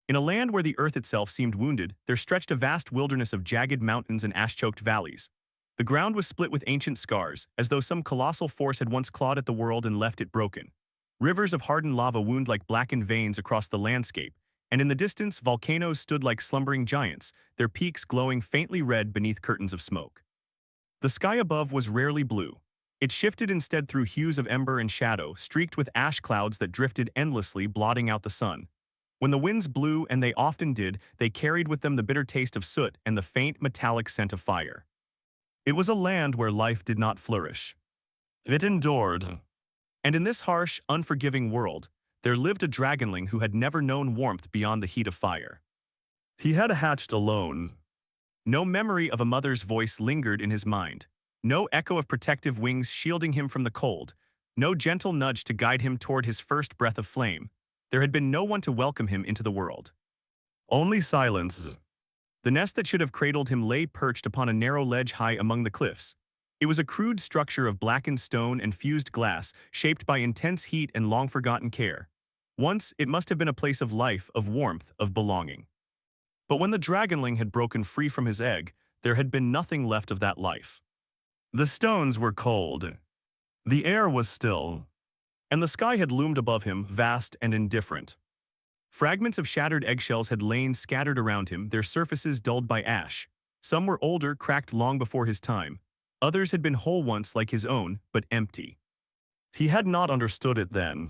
In a land where the earth itself seemed wounded, there stretched a vast wilderness of jagged mountains and ash-choked valleys. The ground was split with ancient scars, as though some colossal force had once clawed at the world and left it broken. Rivers of hardened lava wound like blackened veins across the landscape, and in the distance, volcanoes stood like slumbering giants, their peaks glowing faintly red beneath curtains of smoke. The sky above was rarely blue. It shifted instead through hues of ember and shadow, streaked with ash clouds that drifted endlessly, blotting out the sun. When the winds blew, and they often did, they carried with them the bitter taste of soot and the faint metallic scent of fire. It was a land where life did not flourish. It endured. And in this harsh, unforgiving world, there lived a dragonling who had never known warmth beyond the heat of fire. He had hatched alone. No memory of a mother's voice lingered in his mind. No echo of protective wings shielding him from the cold. No gentle nudge to guide him toward his first breath of flame. There had been no one to welcome him into the world. Only silence. The nest that should have cradled him lay perched upon a narrow ledge high among the cliffs. It was a crude structure of blackened stone and fused glass, shaped by intense heat and long-forgotten care. Once, it must have been a place of life, of warmth, of belonging. But when the dragonling had broken free from his egg, there had been nothing left of that life. The stones were cold. The air was still. And the sky had loomed above him, vast and indifferent. Fragments of shattered eggshells had lain scattered around him, their surfaces dulled by ash. Some were older, cracked long before his time. Others had been whole once like his own, but empty. He had not understood it then.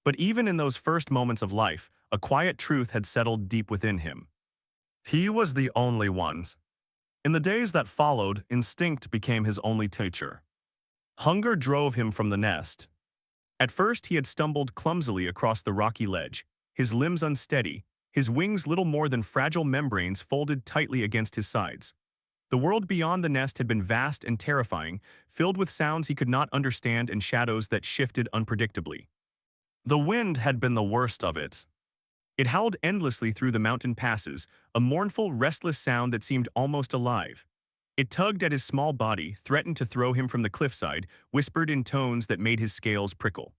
But even in those first moments of life, a quiet truth had settled deep within him. He was the only one. In the days that followed, instinct became his only teacher. Hunger drove him from the nest. At first, he had stumbled clumsily across the rocky ledge, his limbs unsteady, his wings little more than fragile membranes folded tightly against his sides. The world beyond the nest had been vast and terrifying, filled with sounds he could not understand and shadows that shifted unpredictably. The wind had been the worst of it. It howled endlessly through the mountain passes, a mournful, restless sound that seemed almost alive. It tugged at his small body, threatened to throw him from the cliffside, whispered in tones that made his scales prickle.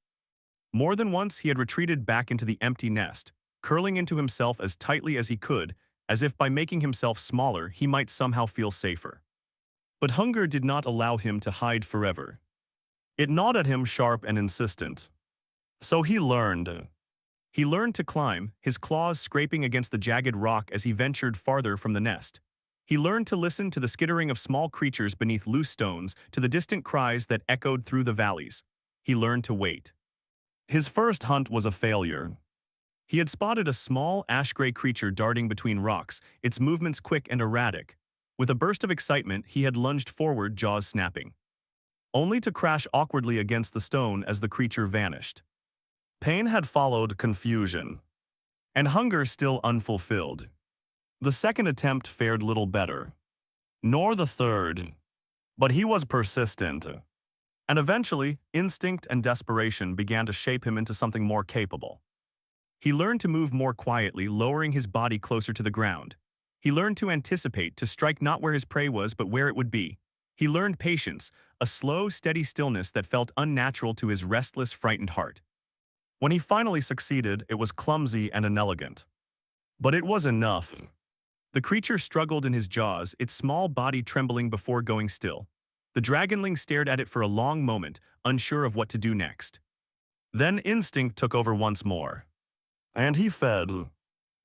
More than once he had retreated back into the empty nest, curling into himself as tightly as he could, as if by making himself smaller he might somehow feel safer. But hunger did not allow him to hide forever. It gnawed at him sharp and insistent. So he learned. He learned to climb, his claws scraping against the jagged rock as he ventured farther from the nest. He learned to listen to the skittering of small creatures beneath loose stones, to the distant cries that echoed through the valleys. He learned to wait. His first hunt was a failure. He had spotted a small, ash-gray creature darting between rocks, its movements quick and erratic. With a burst of excitement, he had lunged forward, jaws snapping, only to crash awkwardly against the stone as the creature vanished. Pain had followed confusion, and hunger still unfulfilled. The second attempt fared little better, nor the third. But he was persistent, and eventually, instinct and desperation began to shape him into something more capable. He learned to move more quietly, lowering his body closer to the ground. He learned to anticipate, to strike not where his prey was but where it would be. He learned patience, a slow, steady stillness that felt unnatural to his restless, frightened heart. When he finally succeeded, it was clumsy and inelegant. But it was enough. The creature struggled in his jaws, its small body trembling before going still. The dragonling stared at it for a long moment, unsure of what to do next. Then instinct took over once more. And he fed.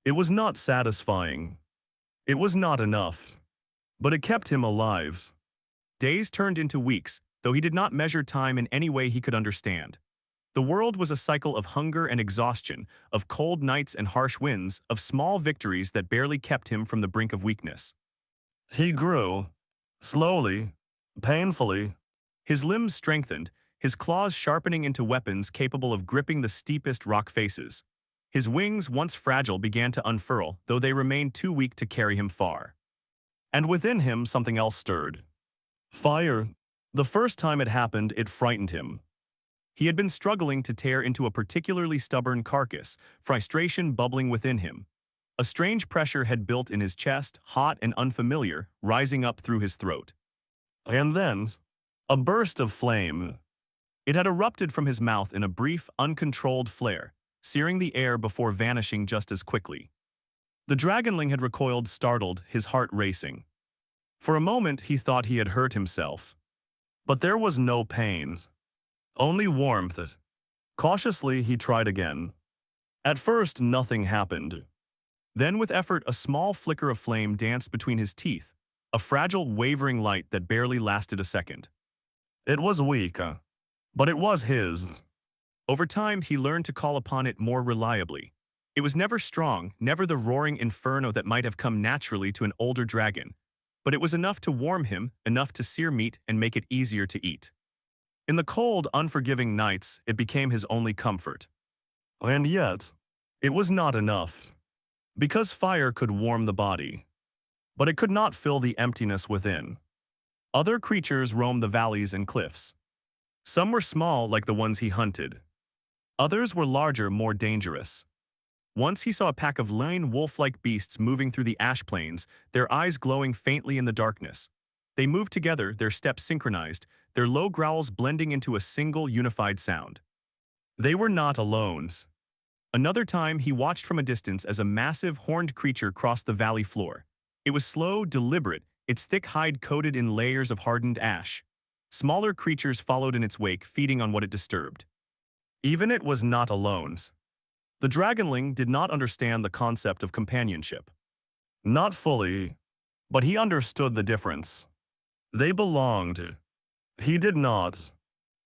It was not satisfying. It was not enough. But it kept him alive. Days turned into weeks, though he did not measure time in any way he could understand. The world was a cycle of hunger and exhaustion, of cold nights and harsh winds, of small victories that barely kept him from the brink of weakness. He grew. Slowly. Painfully. His limbs strengthened, his claws sharpening into weapons capable of gripping the steepest rock faces. His wings, once fragile, began to unfurl, though they remained too weak to carry him far. And within him something else stirred. Fire. The first time it happened, it frightened him. He had been struggling to tear into a particularly stubborn carcass, frustration bubbling within him. A strange pressure had built in his chest, hot and unfamiliar, rising up through his throat. And then, a burst of flame. It had erupted from his mouth in a brief, uncontrolled flare, searing the air before vanishing just as quickly. The Dragonling had recoiled, startled, his heart racing. For a moment, he thought he had hurt himself. But there was no pain, only warmth. Cautiously, he tried again. At first, nothing happened. Then, with effort, a small flicker of flame danced between his teeth, a fragile, wavering light that barely lasted a second. It was weak, but it was his. Over time, he learned to call upon it more reliably. It was never strong, never the roaring inferno that might have come naturally to an older dragon, but it was enough to warm him, enough to sear meat and make it easier to eat. In the cold, unforgiving nights, it became his only comfort. And yet, it was not enough. Because fire could warm the body, but it could not fill the emptiness within. Other creatures roamed the valleys and cliffs. Some were small, like the ones he hunted. Others were larger, more dangerous. Once he saw a pack of lean, wolf-like beasts moving through the ash plains, their eyes glowing faintly in the darkness. They moved together, their steps synchronized, their low growls blending into a single, unified sound. They were not alone. Another time, he watched from a distance as a massive, horned creature crossed the valley floor. It was slow, deliberate, its thick hide coated in layers of hardened ash. Smaller creatures followed in its wake, feeding on what it disturbed. Even it was not alone. The Dragonling did not understand the concept of companionship. Not fully, but he understood the difference. They belonged. He did not.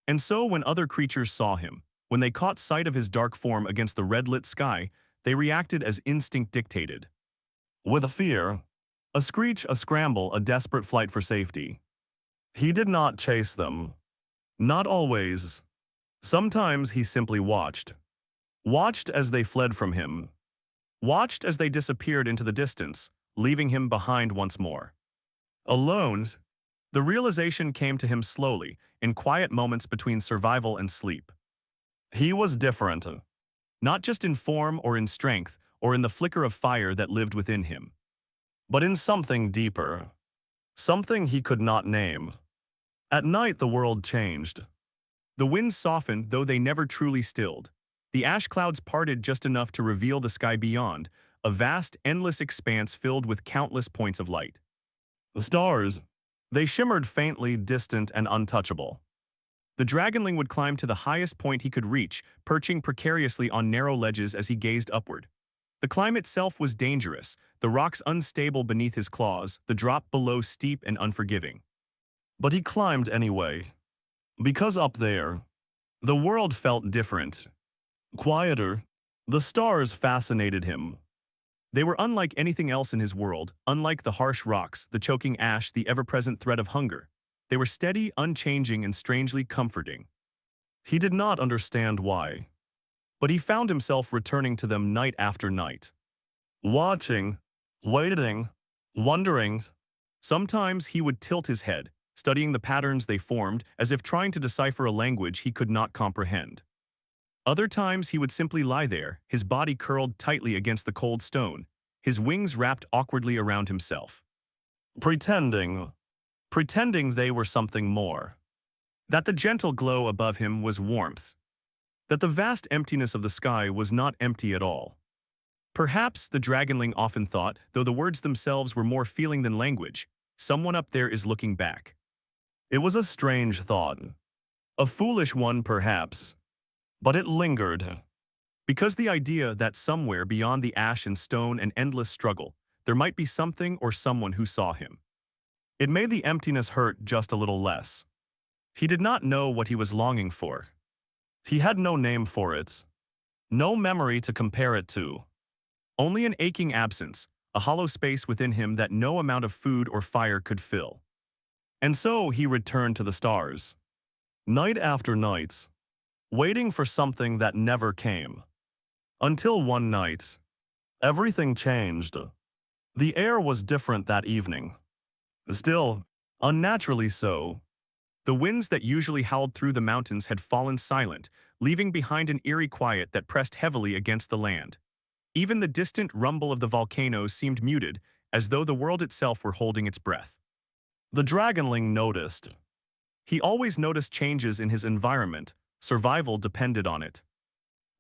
And so when other creatures saw him, when they caught sight of his dark form against the red-lit sky, they reacted as instinct dictated. With a fear, a screech, a scramble, a desperate flight for safety. He did not chase them. Not always. Sometimes he simply watched. Watched as they fled from him. Watched as they disappeared into the distance, leaving him behind once more. Alone, the realization came to him slowly, in quiet moments between survival and sleep. He was different. Not just in form or in strength or in the flicker of fire that lived within him, but in something deeper. Something he could not name. At night, the world changed. The winds softened, though they never truly stilled. The ash clouds parted just enough to reveal the sky beyond, a vast, endless expanse filled with countless points of light. The stars, they shimmered faintly, distant and untouchable. The Dragonling would climb to the highest point he could reach, perching precariously on narrow ledges as he gazed upward. The climb itself was dangerous, the rocks unstable beneath his claws, the drop below steep and unforgiving. But he climbed anyway. Because up there, the world felt different. Quieter, the stars fascinated him. They were unlike anything else in his world, unlike the harsh rocks, the choking ash, the ever-present threat of hunger. They were steady, unchanging, and strangely comforting. He did not understand why, but he found himself returning to them night after night. Watching, waiting, wondering. Sometimes he would tilt his head, studying the patterns they formed, as if trying to decipher a language he could not comprehend. Other times he would simply lie there, his body curled tightly against the cold stone, his wings wrapped awkwardly around himself. Pretending they were something more. That the gentle glow above him was warmth. That the vast emptiness of the sky was not empty at all. Perhaps, the Dragonling often thought, though the words themselves were more feeling than language, someone up there is looking back. It was a strange thought. A foolish one, perhaps. But it lingered. Because the idea that somewhere beyond the ash and stone and endless struggle, there might be something or someone who saw him. It made the emptiness hurt just a little less. He did not know what he was longing for. He had no name for it. No memory to compare it to. Only an aching absence, a hollow space within him that no amount of food or fire could fill. And so he returned to the stars. Night after night, waiting for something that never came. Until one night, everything changed. The air was different that evening. Still, unnaturally so. The winds that usually howled through the mountains had fallen silent, leaving behind an eerie quiet that pressed heavily against the land. Even the distant rumble of the volcanoes seemed muted, as though the world itself were holding its breath. The Dragonling noticed. He always noticed changes in his environment. Survival depended on it.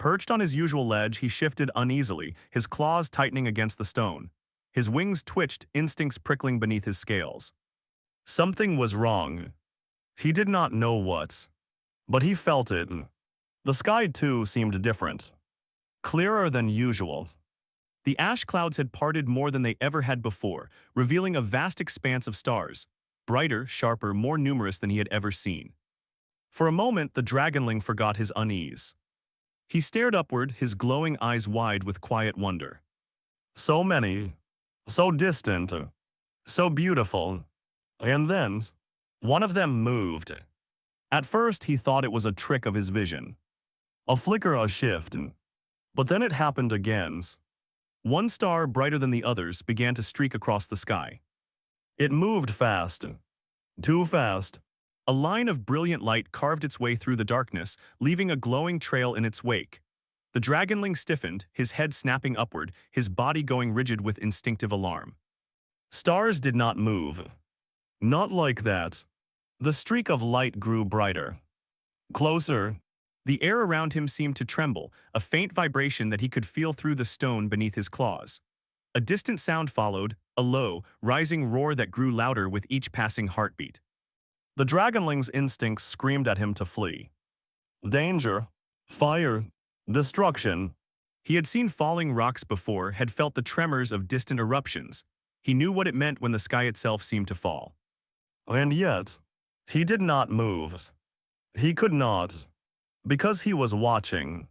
Perched on his usual ledge, he shifted uneasily, his claws tightening against the stone. His wings twitched, instincts prickling beneath his scales. Something was wrong. He did not know what, but he felt it. The sky, too, seemed different. Clearer than usual. The ash clouds had parted more than they ever had before, revealing a vast expanse of stars, brighter, sharper, more numerous than he had ever seen. For a moment, the dragonling forgot his unease. He stared upward, his glowing eyes wide with quiet wonder. So many, so distant, so beautiful. And then, one of them moved. At first, he thought it was a trick of his vision. A flicker, a shift. But then it happened again. One star, brighter than the others, began to streak across the sky. It moved fast. Too fast. A line of brilliant light carved its way through the darkness, leaving a glowing trail in its wake. The dragonling stiffened, his head snapping upward, his body going rigid with instinctive alarm. Stars did not move. Not like that. The streak of light grew brighter. Closer. The air around him seemed to tremble, a faint vibration that he could feel through the stone beneath his claws. A distant sound followed, a low, rising roar that grew louder with each passing heartbeat. The dragonling's instincts screamed at him to flee. Danger. Fire. Destruction. He had seen falling rocks before, had felt the tremors of distant eruptions. He knew what it meant when the sky itself seemed to fall. And yet, he did not move. He could not. Because he was watching.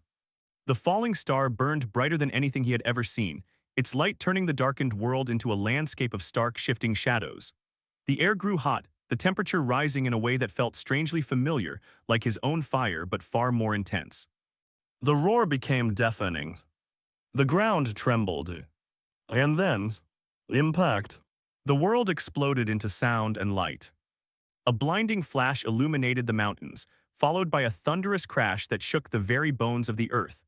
The falling star burned brighter than anything he had ever seen, its light turning the darkened world into a landscape of stark, shifting shadows. The air grew hot, the temperature rising in a way that felt strangely familiar, like his own fire but far more intense. The roar became deafening. The ground trembled. And then, impact. The world exploded into sound and light. A blinding flash illuminated the mountains, followed by a thunderous crash that shook the very bones of the earth.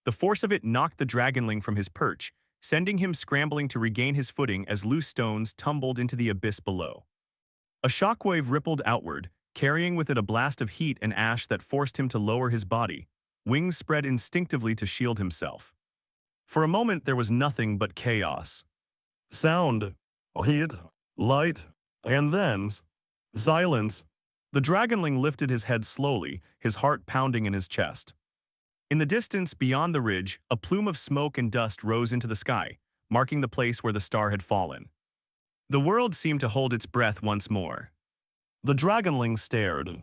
The force of it knocked the dragonling from his perch, sending him scrambling to regain his footing as loose stones tumbled into the abyss below. A shockwave rippled outward, carrying with it a blast of heat and ash that forced him to lower his body, wings spread instinctively to shield himself. For a moment there was nothing but chaos. Sound, heat, light, and then silence. The dragonling lifted his head slowly, his heart pounding in his chest. In the distance, beyond the ridge, a plume of smoke and dust rose into the sky, marking the place where the star had fallen. The world seemed to hold its breath once more. The dragonling stared.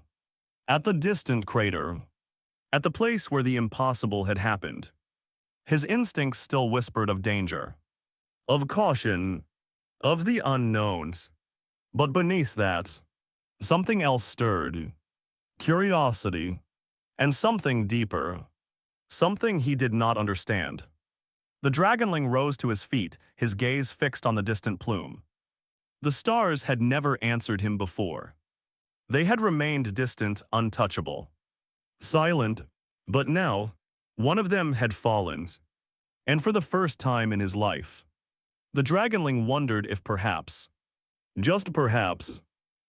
At the distant crater. At the place where the impossible had happened. His instincts still whispered of danger. Of caution. Of the unknowns. But beneath that, something else stirred. Curiosity. And something deeper. Something he did not understand. The dragonling rose to his feet, his gaze fixed on the distant plume. The stars had never answered him before. They had remained distant, untouchable. Silent, but now, one of them had fallen. And for the first time in his life. The dragonling wondered if perhaps, just perhaps,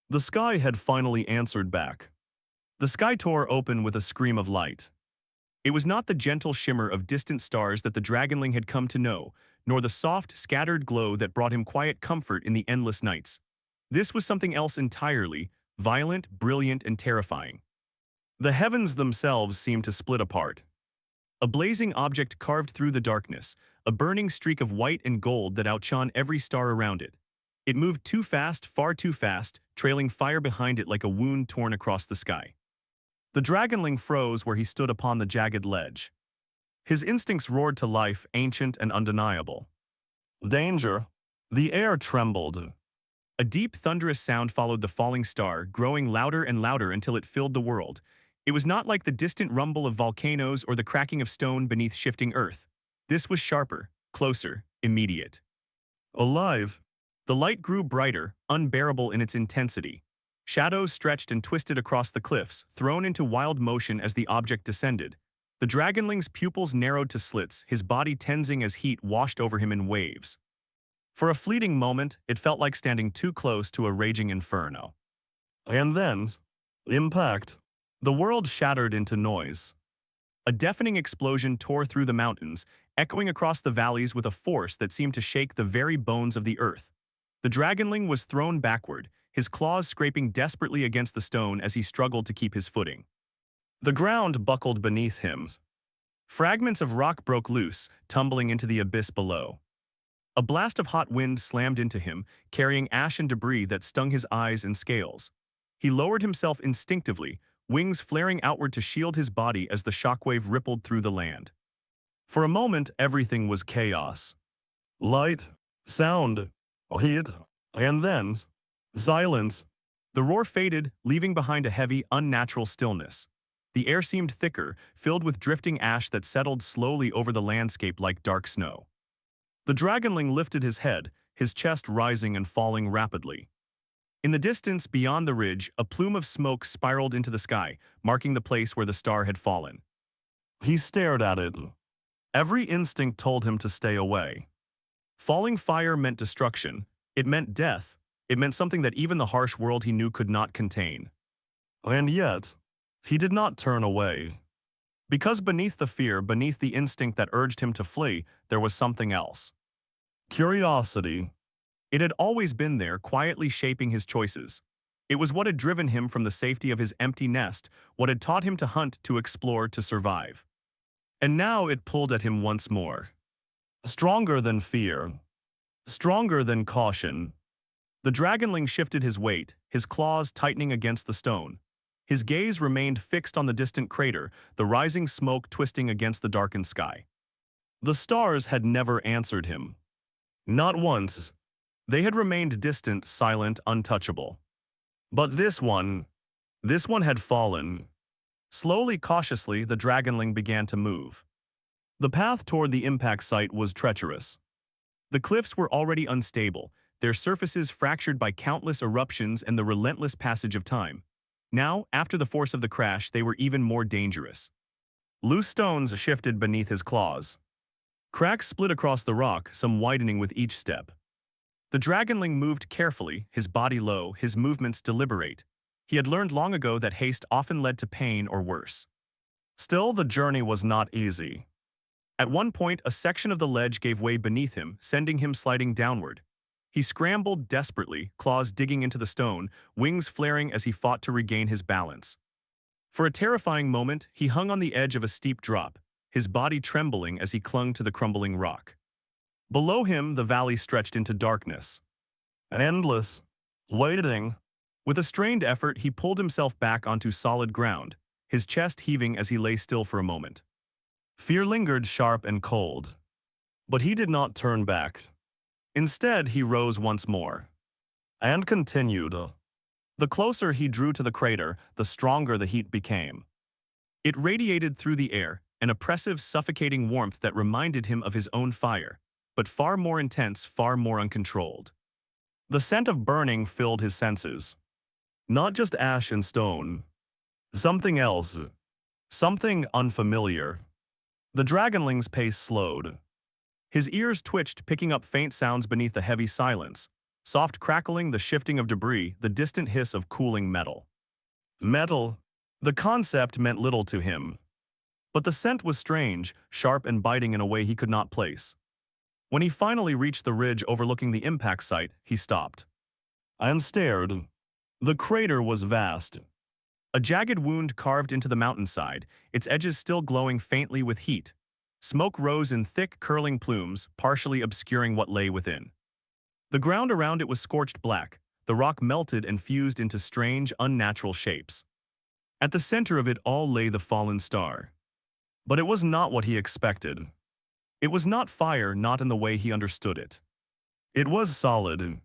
the sky had finally answered back. The sky tore open with a scream of light. It was not the gentle shimmer of distant stars that the dragonling had come to know, nor the soft, scattered glow that brought him quiet comfort in the endless nights. This was something else entirely, violent, brilliant, and terrifying. The heavens themselves seemed to split apart. A blazing object carved through the darkness, a burning streak of white and gold that outshone every star around it. It moved too fast, far too fast, trailing fire behind it like a wound torn across the sky. The dragonling froze where he stood upon the jagged ledge. His instincts roared to life, ancient and undeniable. Danger. The air trembled. A deep, thunderous sound followed the falling star, growing louder and louder until it filled the world. It was not like the distant rumble of volcanoes or the cracking of stone beneath shifting earth. This was sharper, closer, immediate. Alive. The light grew brighter, unbearable in its intensity. Shadows stretched and twisted across the cliffs, thrown into wild motion as the object descended. The dragonling's pupils narrowed to slits, his body tensing as heat washed over him in waves. For a fleeting moment, it felt like standing too close to a raging inferno. And then, impact. The world shattered into noise. A deafening explosion tore through the mountains, echoing across the valleys with a force that seemed to shake the very bones of the earth. The dragonling was thrown backward, his claws scraping desperately against the stone as he struggled to keep his footing. The ground buckled beneath him. Fragments of rock broke loose, tumbling into the abyss below. A blast of hot wind slammed into him, carrying ash and debris that stung his eyes and scales. He lowered himself instinctively, wings flaring outward to shield his body as the shockwave rippled through the land. For a moment, everything was chaos. Light, sound, heat, and then silence. The roar faded, leaving behind a heavy, unnatural stillness. The air seemed thicker, filled with drifting ash that settled slowly over the landscape like dark snow. The dragonling lifted his head, his chest rising and falling rapidly. In the distance, beyond the ridge, a plume of smoke spiraled into the sky, marking the place where the star had fallen. He stared at it. Every instinct told him to stay away. Falling fire meant destruction. It meant death. It meant something that even the harsh world he knew could not contain. And yet, he did not turn away. Because beneath the fear, beneath the instinct that urged him to flee, there was something else. Curiosity. It had always been there, quietly shaping his choices. It was what had driven him from the safety of his empty nest, what had taught him to hunt, to explore, to survive. And now it pulled at him once more. Stronger than fear. Stronger than caution. The dragonling shifted his weight, his claws tightening against the stone. His gaze remained fixed on the distant crater, the rising smoke twisting against the darkened sky. The stars had never answered him. Not once. They had remained distant, silent, untouchable. But this one had fallen. Slowly, cautiously, the dragonling began to move. The path toward the impact site was treacherous. The cliffs were already unstable, their surfaces fractured by countless eruptions and the relentless passage of time. Now, after the force of the crash, they were even more dangerous. Loose stones shifted beneath his claws. Cracks split across the rock, some widening with each step. The dragonling moved carefully, his body low, his movements deliberate. He had learned long ago that haste often led to pain or worse. Still, the journey was not easy. At one point, a section of the ledge gave way beneath him, sending him sliding downward. He scrambled desperately, claws digging into the stone, wings flaring as he fought to regain his balance. For a terrifying moment, he hung on the edge of a steep drop, his body trembling as he clung to the crumbling rock. Below him, the valley stretched into darkness. Endless. Waiting. With a strained effort, he pulled himself back onto solid ground, his chest heaving as he lay still for a moment. Fear lingered sharp and cold. But he did not turn back. Instead, he rose once more. And continued. The closer he drew to the crater, the stronger the heat became. It radiated through the air, an oppressive, suffocating warmth that reminded him of his own fire, but far more intense, far more uncontrolled. The scent of burning filled his senses. Not just ash and stone. Something else. Something unfamiliar. The dragonling's pace slowed. His ears twitched, picking up faint sounds beneath the heavy silence. Soft crackling, the shifting of debris, the distant hiss of cooling metal. Metal. The concept meant little to him. But the scent was strange, sharp and biting in a way he could not place. When he finally reached the ridge overlooking the impact site, he stopped. And stared. The crater was vast. A jagged wound carved into the mountainside, its edges still glowing faintly with heat. Smoke rose in thick, curling plumes, partially obscuring what lay within. The ground around it was scorched black, the rock melted and fused into strange, unnatural shapes. At the center of it all lay the fallen star. But it was not what he expected. It was not fire, not in the way he understood it. It was solid.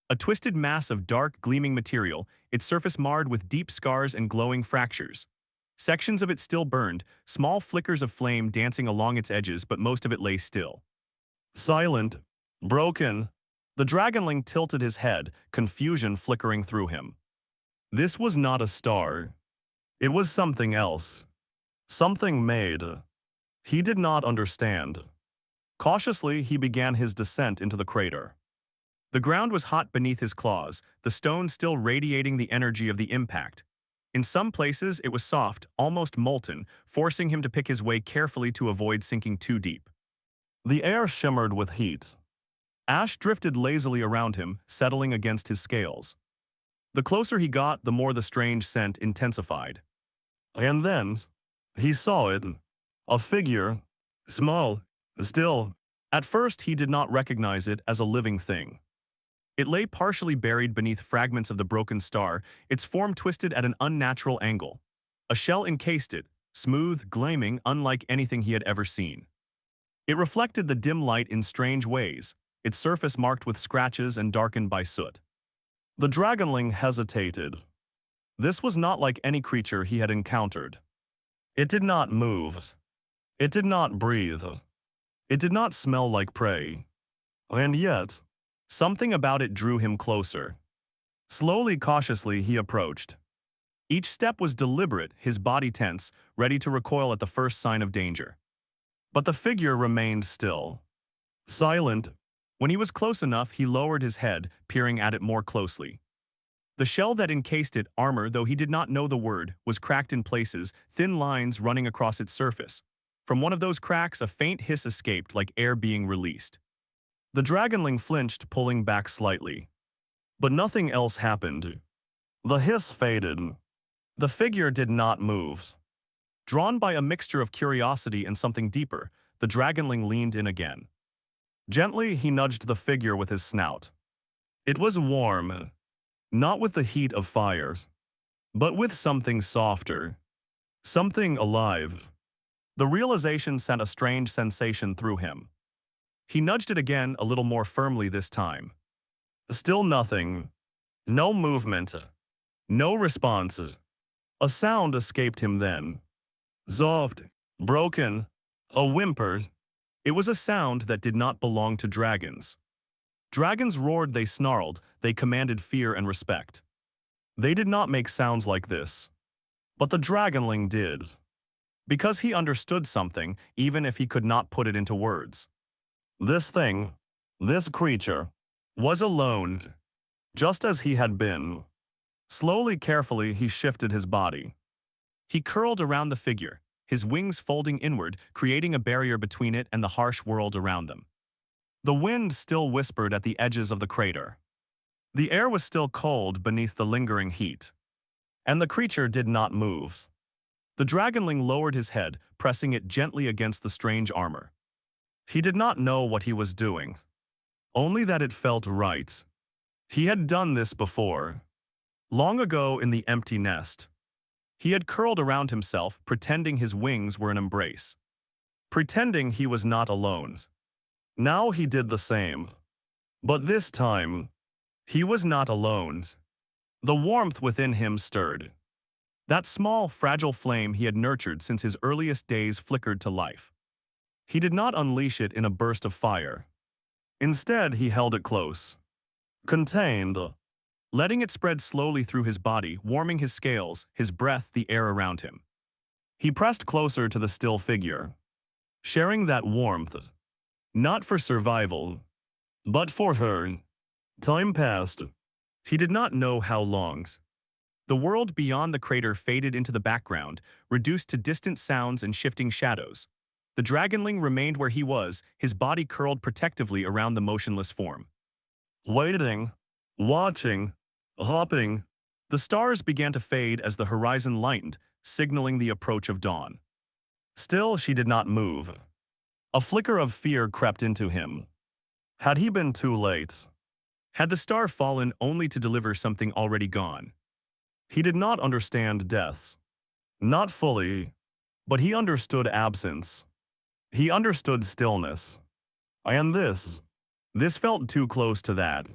A twisted mass of dark, gleaming material, its surface marred with deep scars and glowing fractures. Sections of it still burned, small flickers of flame dancing along its edges, but most of it lay still. Silent. Broken. The dragonling tilted his head, confusion flickering through him. This was not a star. It was something else. Something made. He did not understand. Cautiously, he began his descent into the crater. The ground was hot beneath his claws, the stone still radiating the energy of the impact. In some places, it was soft, almost molten, forcing him to pick his way carefully to avoid sinking too deep. The air shimmered with heat. Ash drifted lazily around him, settling against his scales. The closer he got, the more the strange scent intensified. And then, he saw it. A figure. Small. Still. At first, he did not recognize it as a living thing. It lay partially buried beneath fragments of the broken star, its form twisted at an unnatural angle. A shell encased it, smooth, gleaming, unlike anything he had ever seen. It reflected the dim light in strange ways, its surface marked with scratches and darkened by soot. The Dragonling hesitated. This was not like any creature he had encountered. It did not move. It did not breathe. It did not smell like prey. And yet, something about it drew him closer. Slowly, cautiously, he approached. Each step was deliberate, his body tense, ready to recoil at the first sign of danger. But the figure remained still. Silent. When he was close enough, he lowered his head, peering at it more closely. The shell that encased it, armor, though he did not know the word, was cracked in places, thin lines running across its surface. From one of those cracks, a faint hiss escaped like air being released. The Dragonling flinched, pulling back slightly. But nothing else happened. The hiss faded. The figure did not move. Drawn by a mixture of curiosity and something deeper, the Dragonling leaned in again. Gently, he nudged the figure with his snout. It was warm. Not with the heat of fires, but with something softer. Something alive. The realization sent a strange sensation through him. He nudged it again, a little more firmly this time. Still nothing. No movement. No response. A sound escaped him then. Soft. Broken. A whimper. It was a sound that did not belong to dragons. Dragons roared, they snarled, they commanded fear and respect. They did not make sounds like this. But the Dragonling did. Because he understood something, even if he could not put it into words. This thing, this creature, was alone, just as he had been. Slowly, carefully, he shifted his body. He curled around the figure, his wings folding inward, creating a barrier between it and the harsh world around them. The wind still whispered at the edges of the crater. The air was still cold beneath the lingering heat. And the creature did not move. The Dragonling lowered his head, pressing it gently against the strange armor. He did not know what he was doing. Only that it felt right. He had done this before. Long ago in the empty nest. He had curled around himself, pretending his wings were an embrace. Pretending he was not alone. Now he did the same. But this time, he was not alone. The warmth within him stirred. That small, fragile flame he had nurtured since his earliest days flickered to life. He did not unleash it in a burst of fire. Instead, he held it close. Contained. Letting it spread slowly through his body, warming his scales, his breath, the air around him. He pressed closer to the still figure, sharing that warmth. Not for survival, but for her. Time passed. He did not know how long. The world beyond the crater faded into the background, reduced to distant sounds and shifting shadows. The Dragonling remained where he was, his body curled protectively around the motionless form. Waiting, watching, hopping. The stars began to fade as the horizon lightened, signaling the approach of dawn. Still, she did not move. A flicker of fear crept into him. Had he been too late? Had the star fallen only to deliver something already gone? He did not understand death. Not fully, but he understood absence. He understood stillness. And this felt too close to that.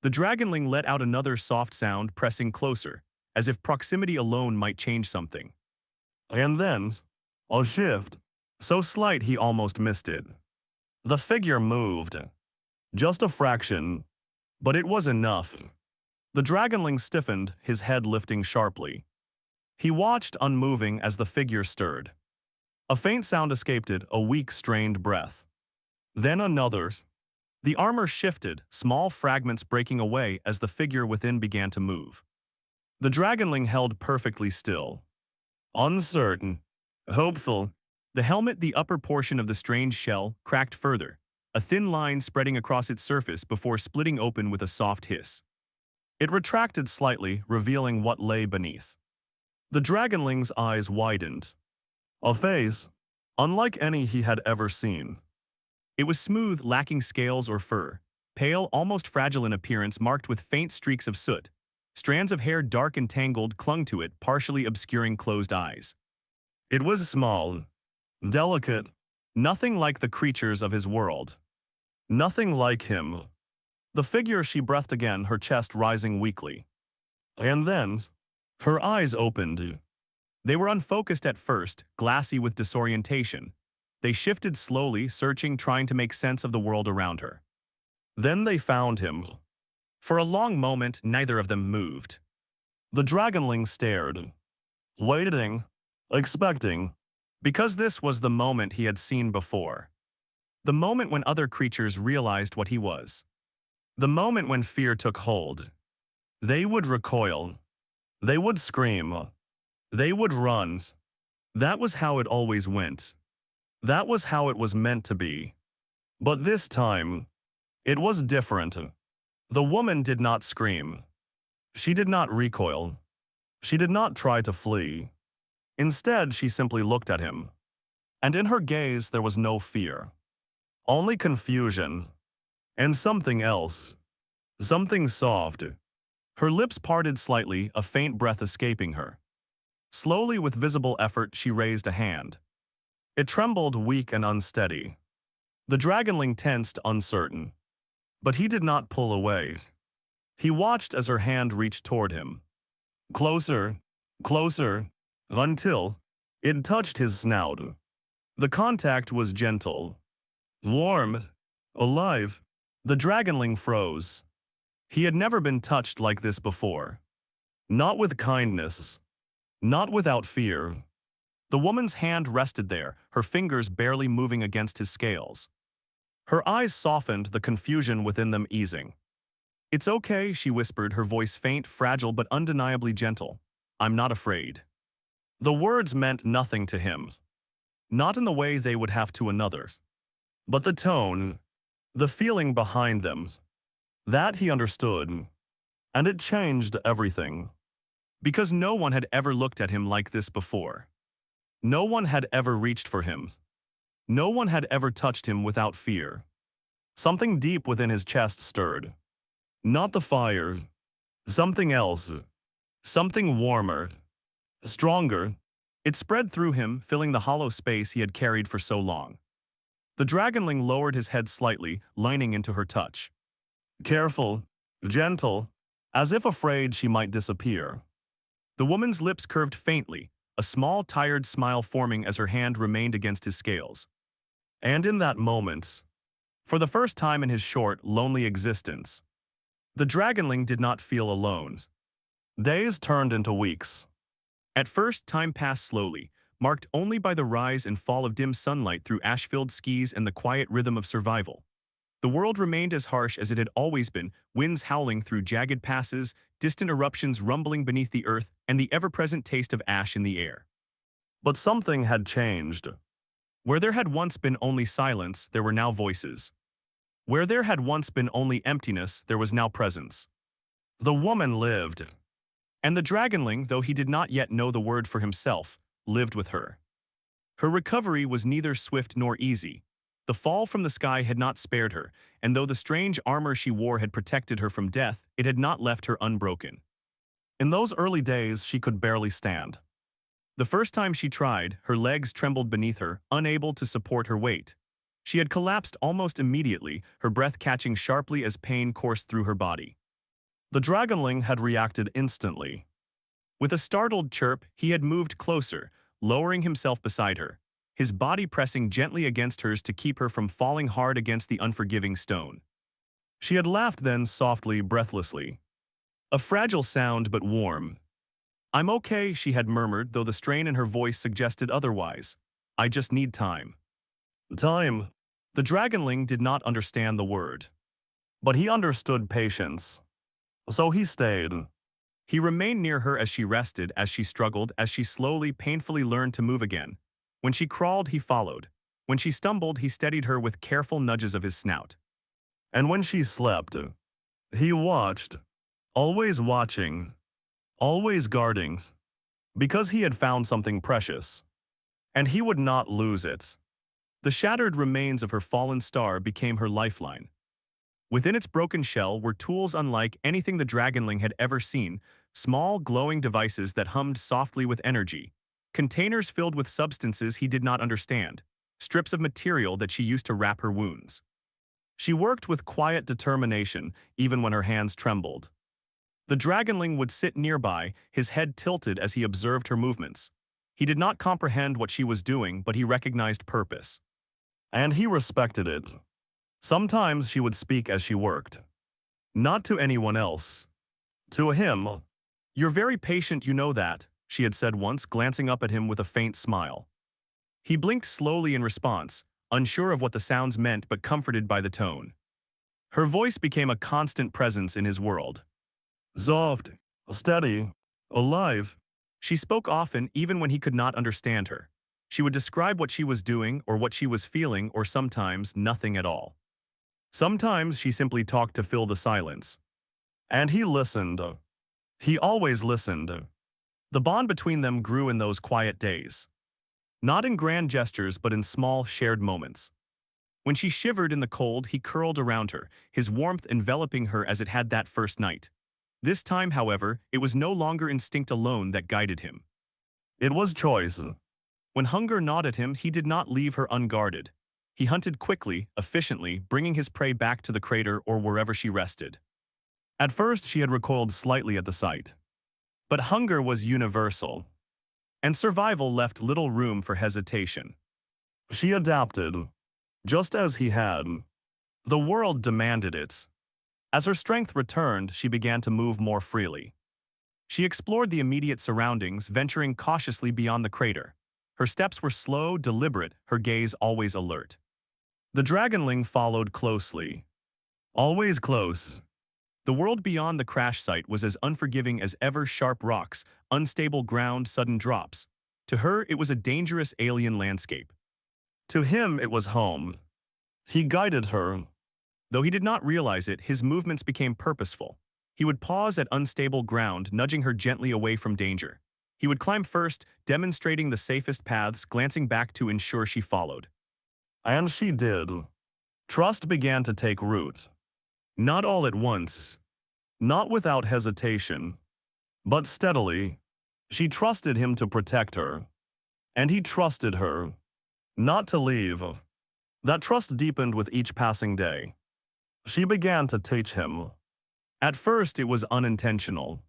The Dragonling let out another soft sound, pressing closer, as if proximity alone might change something. And then, a shift, so slight he almost missed it. The figure moved. Just a fraction, but it was enough. The Dragonling stiffened, his head lifting sharply. He watched, unmoving, as the figure stirred. A faint sound escaped it, a weak, strained breath. Then another. The armor shifted, small fragments breaking away as the figure within began to move. The Dragonling held perfectly still. Uncertain. Hopeful. The helmet, the upper portion of the strange shell, cracked further, a thin line spreading across its surface before splitting open with a soft hiss. It retracted slightly, revealing what lay beneath. The Dragonling's eyes widened. A face, unlike any he had ever seen. It was smooth, lacking scales or fur, pale, almost fragile in appearance, marked with faint streaks of soot. Strands of hair, dark and tangled, clung to it, partially obscuring closed eyes. It was small, delicate, nothing like the creatures of his world. Nothing like him. The figure, she breathed again, her chest rising weakly. And then, her eyes opened. They were unfocused at first, glassy with disorientation. They shifted slowly, searching, trying to make sense of the world around her. Then they found him. For a long moment, neither of them moved. The Dragonling stared, waiting, expecting, because this was the moment he had seen before. The moment when other creatures realized what he was. The moment when fear took hold. They would recoil. They would scream. They would run. That was how it always went. That was how it was meant to be. But this time, it was different. The woman did not scream. She did not recoil. She did not try to flee. Instead, she simply looked at him. And in her gaze, there was no fear. Only confusion. And something else. Something soft. Her lips parted slightly, a faint breath escaping her. Slowly, with visible effort, she raised a hand. It trembled, weak and unsteady. The Dragonling tensed, uncertain. But he did not pull away. He watched as her hand reached toward him. Closer, closer, until it touched his snout. The contact was gentle, warm, alive. The Dragonling froze. He had never been touched like this before. Not with kindness. Not without fear. The woman's hand rested there, her fingers barely moving against his scales. Her eyes softened, the confusion within them easing. "It's okay," she whispered, her voice faint, fragile but undeniably gentle. "I'm not afraid." The words meant nothing to him. Not in the way they would have to another. But the tone, the feeling behind them, that he understood. And it changed everything. Because no one had ever looked at him like this before. No one had ever reached for him. No one had ever touched him without fear. Something deep within his chest stirred. Not the fire. Something else. Something warmer. Stronger. It spread through him, filling the hollow space he had carried for so long. The Dragonling lowered his head slightly, leaning into her touch. Careful, gentle, as if afraid she might disappear. The woman's lips curved faintly, a small, tired smile forming as her hand remained against his scales. And in that moment, for the first time in his short, lonely existence, the Dragonling did not feel alone. Days turned into weeks. At first, time passed slowly, marked only by the rise and fall of dim sunlight through ash-filled skies and the quiet rhythm of survival. The world remained as harsh as it had always been, winds howling through jagged passes, distant eruptions rumbling beneath the earth, and the ever-present taste of ash in the air. But something had changed. Where there had once been only silence, there were now voices. Where there had once been only emptiness, there was now presence. The woman lived. And the Dragonling, though he did not yet know the word for himself, lived with her. Her recovery was neither swift nor easy. The fall from the sky had not spared her, and though the strange armor she wore had protected her from death, it had not left her unbroken. In those early days, she could barely stand. The first time she tried, her legs trembled beneath her, unable to support her weight. She had collapsed almost immediately, her breath catching sharply as pain coursed through her body. The Dragonling had reacted instantly. With a startled chirp, he had moved closer, lowering himself beside her, his body pressing gently against hers to keep her from falling hard against the unforgiving stone. She had laughed then, softly, breathlessly. A fragile sound, but warm. "I'm okay," she had murmured, though the strain in her voice suggested otherwise. "I just need time." Time. The Dragonling did not understand the word. But he understood patience. So he stayed. He remained near her as she rested, as she struggled, as she slowly, painfully learned to move again. When she crawled, he followed. When she stumbled, he steadied her with careful nudges of his snout. And when she slept, he watched, always watching, always guarding, because he had found something precious. And he would not lose it. The shattered remains of her fallen star became her lifeline. Within its broken shell were tools unlike anything the Dragonling had ever seen, small, glowing devices that hummed softly with energy, containers filled with substances he did not understand, strips of material that she used to wrap her wounds. She worked with quiet determination, even when her hands trembled. The Dragonling would sit nearby, his head tilted as he observed her movements. He did not comprehend what she was doing, but he recognized purpose. And he respected it. Sometimes she would speak as she worked. Not to anyone else. To him. "You're very patient, you know that," she had said once, glancing up at him with a faint smile. He blinked slowly in response, unsure of what the sounds meant but comforted by the tone. Her voice became a constant presence in his world. Soft, steady, alive. She spoke often, even when he could not understand her. She would describe what she was doing or what she was feeling, or sometimes nothing at all. Sometimes she simply talked to fill the silence. And he listened. He always listened. The bond between them grew in those quiet days. Not in grand gestures, but in small, shared moments. When she shivered in the cold, he curled around her, his warmth enveloping her as it had that first night. This time, however, it was no longer instinct alone that guided him. It was choice. When hunger gnawed at him, he did not leave her unguarded. He hunted quickly, efficiently, bringing his prey back to the crater or wherever she rested. At first, she had recoiled slightly at the sight. But hunger was universal, and survival left little room for hesitation. She adapted, just as he had. The world demanded it. As her strength returned, she began to move more freely. She explored the immediate surroundings, venturing cautiously beyond the crater. Her steps were slow, deliberate, her gaze always alert. The Dragonling followed closely. Always close. The world beyond the crash site was as unforgiving as ever, sharp rocks, unstable ground, sudden drops. To her, it was a dangerous alien landscape. To him, it was home. He guided her. Though he did not realize it, his movements became purposeful. He would pause at unstable ground, nudging her gently away from danger. He would climb first, demonstrating the safest paths, glancing back to ensure she followed. And she did. Trust began to take root. Not all at once. Not without hesitation. But steadily. She trusted him to protect her. And he trusted her. Not to leave. That trust deepened with each passing day. She began to teach him. At first, it was unintentional.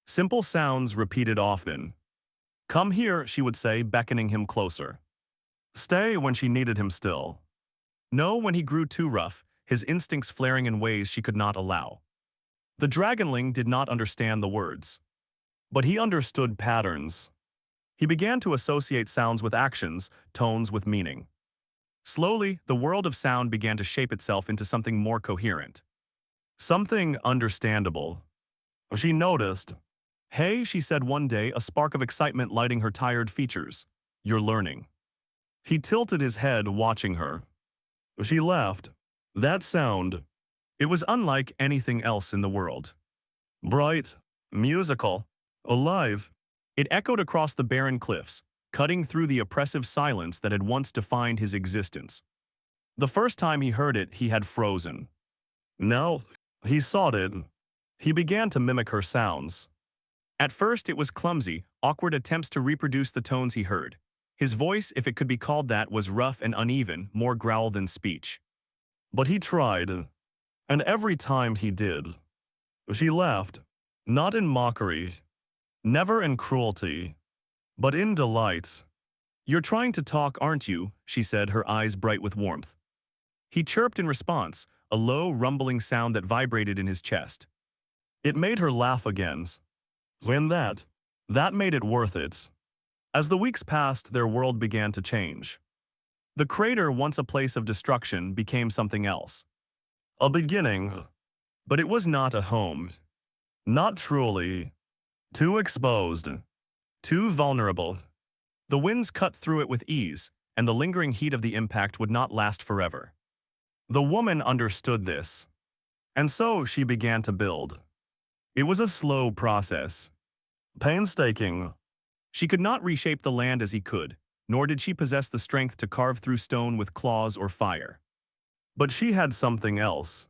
Simple sounds repeated often. "Come here," she would say, beckoning him closer. Stay when she needed him still. No when he grew too rough, his instincts flaring in ways she could not allow. The Dragonling did not understand the words. But he understood patterns. He began to associate sounds with actions, tones with meaning. Slowly, the world of sound began to shape itself into something more coherent. Something understandable. She noticed. "Hey," she said one day, a spark of excitement lighting her tired features. "You're learning." He tilted his head, watching her. She laughed. That sound. It was unlike anything else in the world. Bright, musical, alive. It echoed across the barren cliffs, cutting through the oppressive silence that had once defined his existence. The first time he heard it, he had frozen. Now, he sought it. He began to mimic her sounds. At first, it was clumsy, awkward attempts to reproduce the tones he heard. His voice, if it could be called that, was rough and uneven, more growl than speech. But he tried, and every time he did. She laughed, not in mockery, never in cruelty, but in delight. "You're trying to talk, aren't you?" she said, her eyes bright with warmth. He chirped in response, a low, rumbling sound that vibrated in his chest. It made her laugh again. And that made it worth it. As the weeks passed, their world began to change. The crater, once a place of destruction, became something else. A beginning. But it was not a home. Not truly. Too exposed. Too vulnerable. The winds cut through it with ease, and the lingering heat of the impact would not last forever. The woman understood this, and so she began to build. It was a slow process. Painstaking. She could not reshape the land as he could, nor did she possess the strength to carve through stone with claws or fire. But she had something else.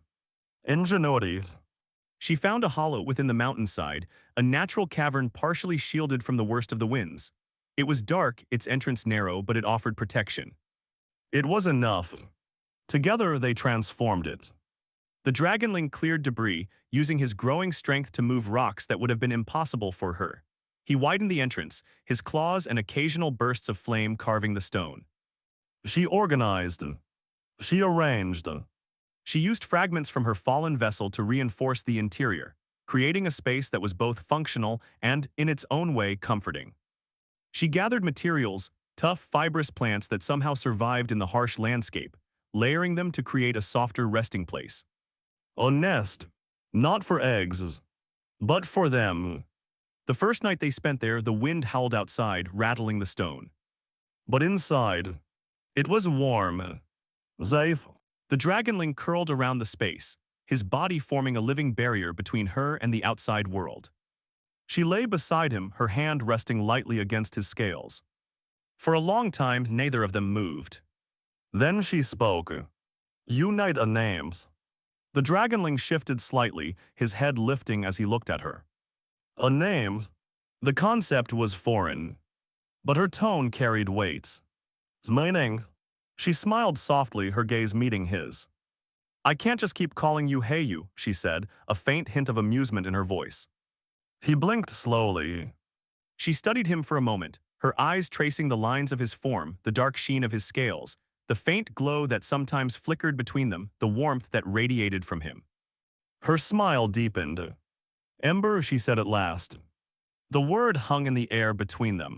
Ingenuity. She found a hollow within the mountainside, a natural cavern partially shielded from the worst of the winds. It was dark, its entrance narrow, but it offered protection. It was enough. Together they transformed it. The Dragonling cleared debris, using his growing strength to move rocks that would have been impossible for her. He widened the entrance, his claws and occasional bursts of flame carving the stone. She organized. She arranged. She used fragments from her fallen vessel to reinforce the interior, creating a space that was both functional and, in its own way, comforting. She gathered materials, tough, fibrous plants that somehow survived in the harsh landscape, layering them to create a softer resting place. A nest, not for eggs, but for them. The first night they spent there, the wind howled outside, rattling the stone. But inside, it was warm, safe. The Dragonling curled around the space, his body forming a living barrier between her and the outside world. She lay beside him, her hand resting lightly against his scales. For a long time, neither of them moved. Then she spoke. You need a names. The Dragonling shifted slightly, his head lifting as he looked at her. A name? The concept was foreign, but her tone carried weight. Meaning? She smiled softly, her gaze meeting his. I can't just keep calling you hey you, she said, a faint hint of amusement in her voice. He blinked slowly. She studied him for a moment, her eyes tracing the lines of his form, the dark sheen of his scales, the faint glow that sometimes flickered between them, the warmth that radiated from him. Her smile deepened. Ember, she said at last. The word hung in the air between them.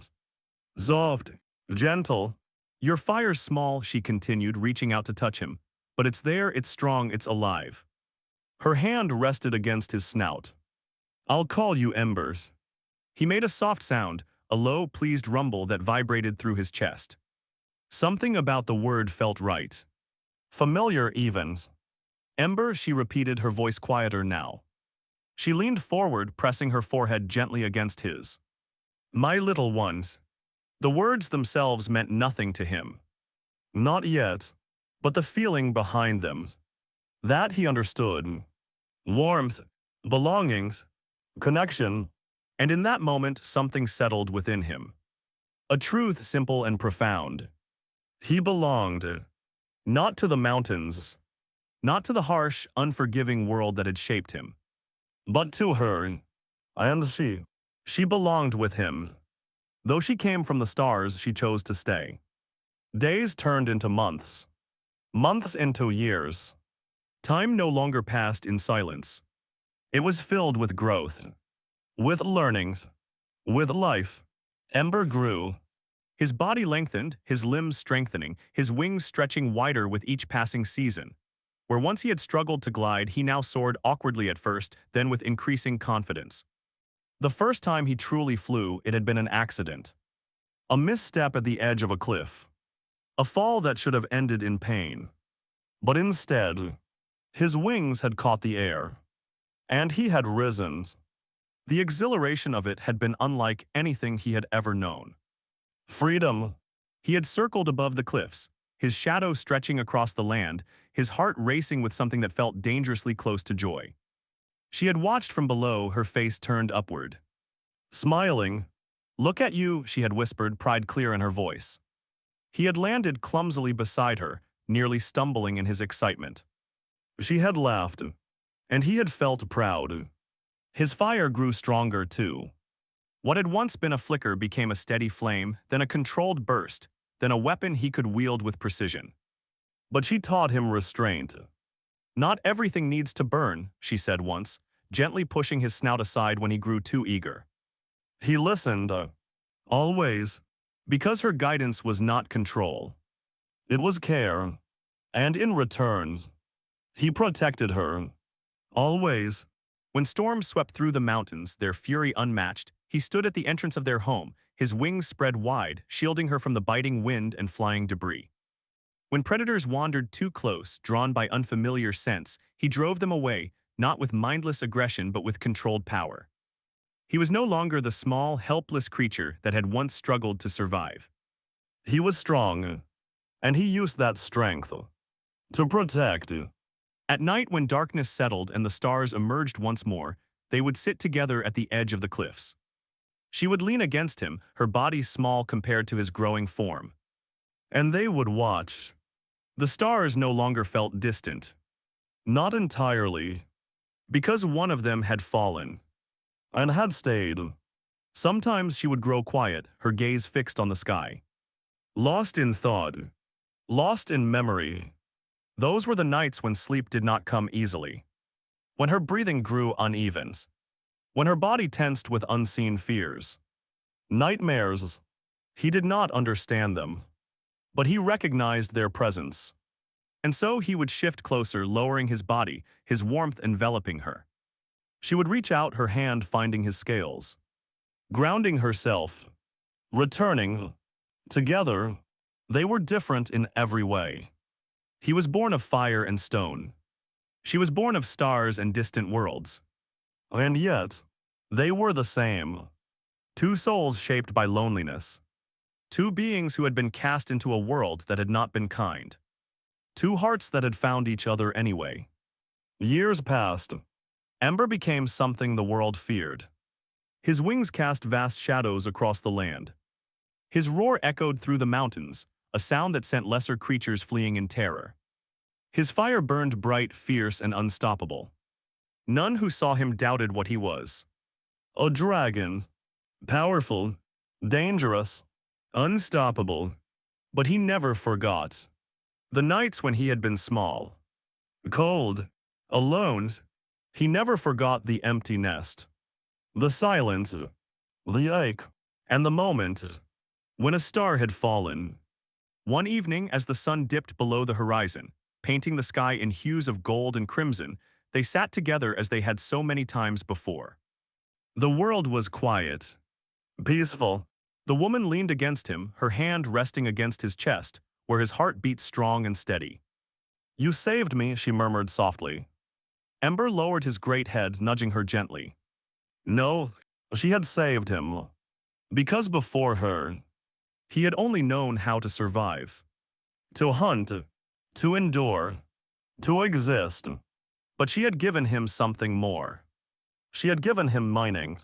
Soft, gentle. Your fire's small, she continued, reaching out to touch him. But it's there, it's strong, it's alive. Her hand rested against his snout. I'll call you Embers. He made a soft sound, a low, pleased rumble that vibrated through his chest. Something about the word felt right. Familiar even. Ember, she repeated, her voice quieter now. She leaned forward, pressing her forehead gently against his. My little ones. The words themselves meant nothing to him. Not yet, but the feeling behind them. That he understood. Warmth, belongings, connection, and in that moment something settled within him. A truth simple and profound. He belonged, not to the mountains, not to the harsh, unforgiving world that had shaped him, but to her. And she belonged with him. Though she came from the stars, she chose to stay. Days turned into months. Months into years. Time no longer passed in silence. It was filled with growth, with learnings, with life. Ember grew. His body lengthened, his limbs strengthening, his wings stretching wider with each passing season. Where once he had struggled to glide, he now soared awkwardly at first, then with increasing confidence. The first time he truly flew, it had been an accident. A misstep at the edge of a cliff. A fall that should have ended in pain. But instead, his wings had caught the air. And he had risen. The exhilaration of it had been unlike anything he had ever known. Freedom. He had circled above the cliffs, his shadow stretching across the land, his heart racing with something that felt dangerously close to joy. She had watched from below, her face turned upward. Smiling. Look at you, she had whispered, pride clear in her voice. He had landed clumsily beside her, nearly stumbling in his excitement. She had laughed, and he had felt proud. His fire grew stronger too. What had once been a flicker became a steady flame, then a controlled burst, then a weapon he could wield with precision. But she taught him restraint. Not everything needs to burn, she said once, gently pushing his snout aside when he grew too eager. He listened, always, because her guidance was not control. It was care. And in returns, he protected her. Always. When storms swept through the mountains, their fury unmatched, he stood at the entrance of their home, his wings spread wide, shielding her from the biting wind and flying debris. When predators wandered too close, drawn by unfamiliar scents, he drove them away, not with mindless aggression but with controlled power. He was no longer the small, helpless creature that had once struggled to survive. He was strong, and he used that strength to protect. At night, when darkness settled and the stars emerged once more, they would sit together at the edge of the cliffs. She would lean against him, her body small compared to his growing form. And they would watch. The stars no longer felt distant. Not entirely. Because one of them had fallen. And had stayed. Sometimes she would grow quiet, her gaze fixed on the sky. Lost in thought. Lost in memory. Those were the nights when sleep did not come easily. When her breathing grew uneven. When her body tensed with unseen fears. Nightmares. He did not understand them. But he recognized their presence. And so he would shift closer, lowering his body, his warmth enveloping her. She would reach out, her hand finding his scales. Grounding herself. Returning. Together, they were different in every way. He was born of fire and stone. She was born of stars and distant worlds. And yet, they were the same. Two souls shaped by loneliness. Two beings who had been cast into a world that had not been kind. Two hearts that had found each other anyway. Years passed. Ember became something the world feared. His wings cast vast shadows across the land. His roar echoed through the mountains, a sound that sent lesser creatures fleeing in terror. His fire burned bright, fierce, and unstoppable. None who saw him doubted what he was. A dragon. Powerful. Dangerous. Unstoppable. But he never forgot. The nights when he had been small. Cold. Alone. He never forgot the empty nest. The silence. The ache. And the moment when a star had fallen. One evening, as the sun dipped below the horizon, painting the sky in hues of gold and crimson, they sat together as they had so many times before. The world was quiet. Peaceful. The woman leaned against him, her hand resting against his chest, where his heart beat strong and steady. "You saved me," she murmured softly. Ember lowered his great head, nudging her gently. No, she had saved him. Because before her, he had only known how to survive. To hunt. To endure. To exist. But she had given him something more. She had given him meaning.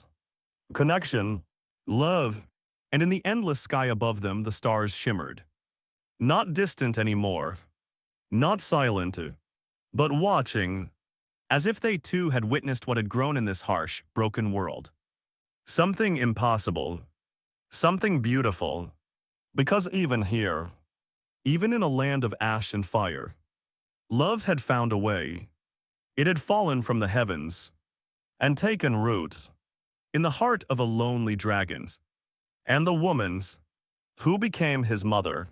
Connection. Love. And in the endless sky above them, the stars shimmered. Not distant anymore. Not silent. But watching. As if they too had witnessed what had grown in this harsh, broken world. Something impossible. Something beautiful. Because even here, even in a land of ash and fire, love had found a way. It had fallen from the heavens and taken root in the heart of a lonely dragon. And the woman's, who became his mother.